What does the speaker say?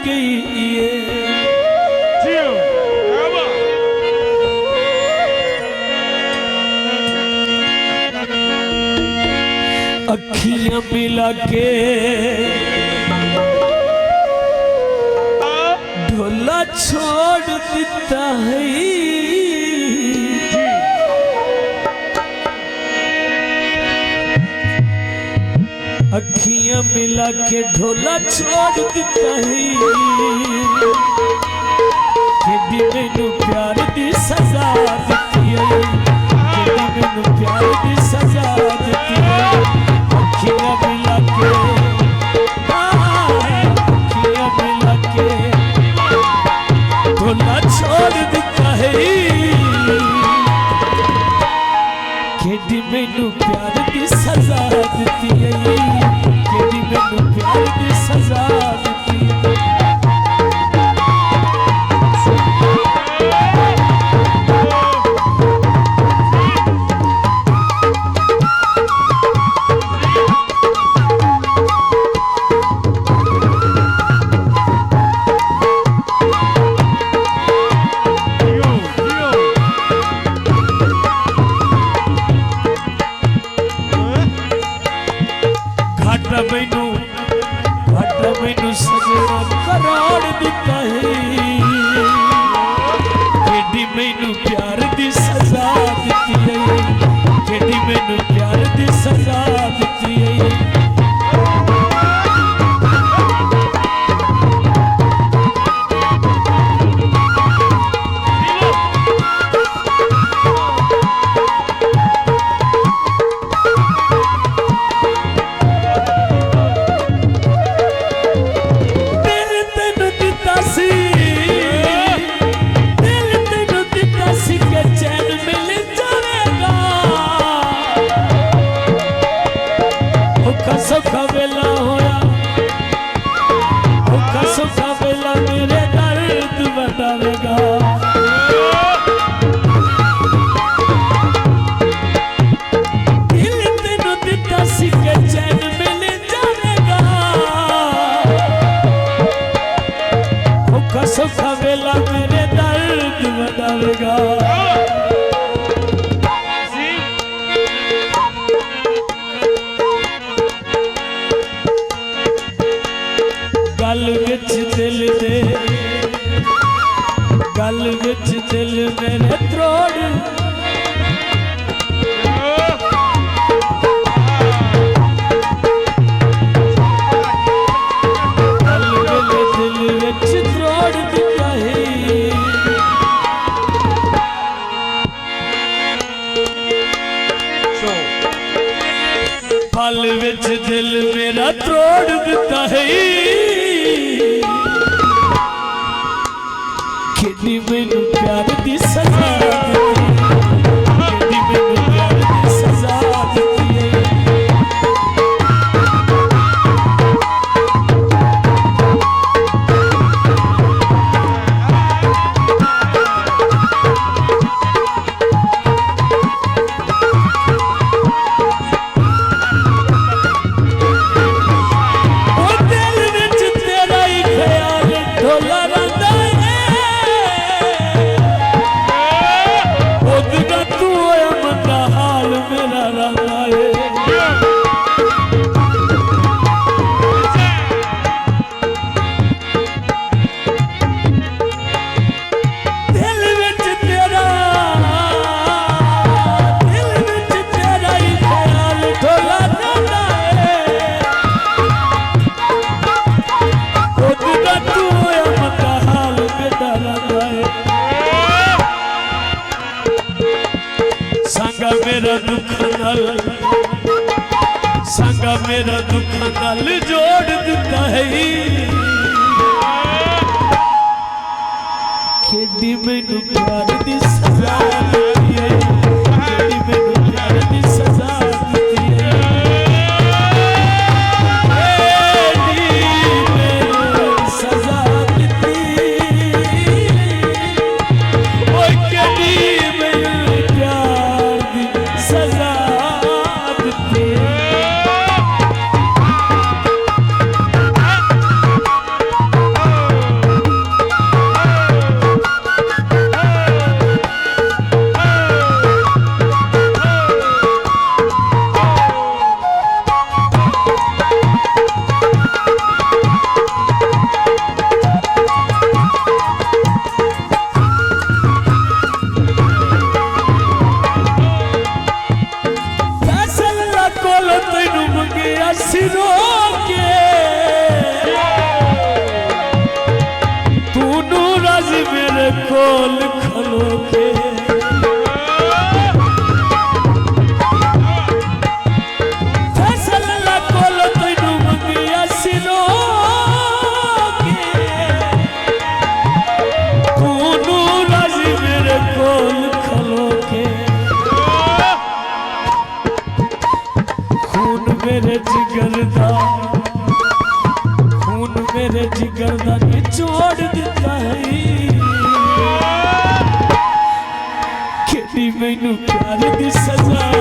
गई अखियां मिला के ढोला छोड़ देता है अखियां मिला के ढोला छोड़ देता है कि मैनू प्यार दी सजा देती है मैनू प्यार दी सजा देती है अखियां मिला के ढोला छोड़ देता है कि मैनू प्यार दी सजा देती है कि मैनू प्यार दी सजा देती है मैनू सजना करार दिता है केडी मैनू प्यार दी सजा देती है केडी मैनू प्यार दी सजा देती है सुखा वेला होया सुखा वेला मेरे दर्द बतावेगा दिल तेनू दिता सी के चैन मिल जाएगा सुखा वेला मेरे दर्द बतावेगा गल विच दिल दे गल विच दिल मेरे त्रोड़ गल मेरे दिल विच त्रोड़ दिता है पल विच दिल मेरा त्रोड़ दिता है केडी मैनू प्यार दी सजा देती केडी मैनू प्यार दी सजा देती है संगा मेरा दुख नाल जोड़ दिता है केडी मैनू प्यार दी सजा देती है केडी मैनू प्यार दी सजा देती है केडी मैनू सजा देती ओ केडी मैनू प्यार दी सजा मेरे जिगर दा खून मेरे जिगर दा निचोड़ दिता है केड़ी मैनू प्यार दी सजा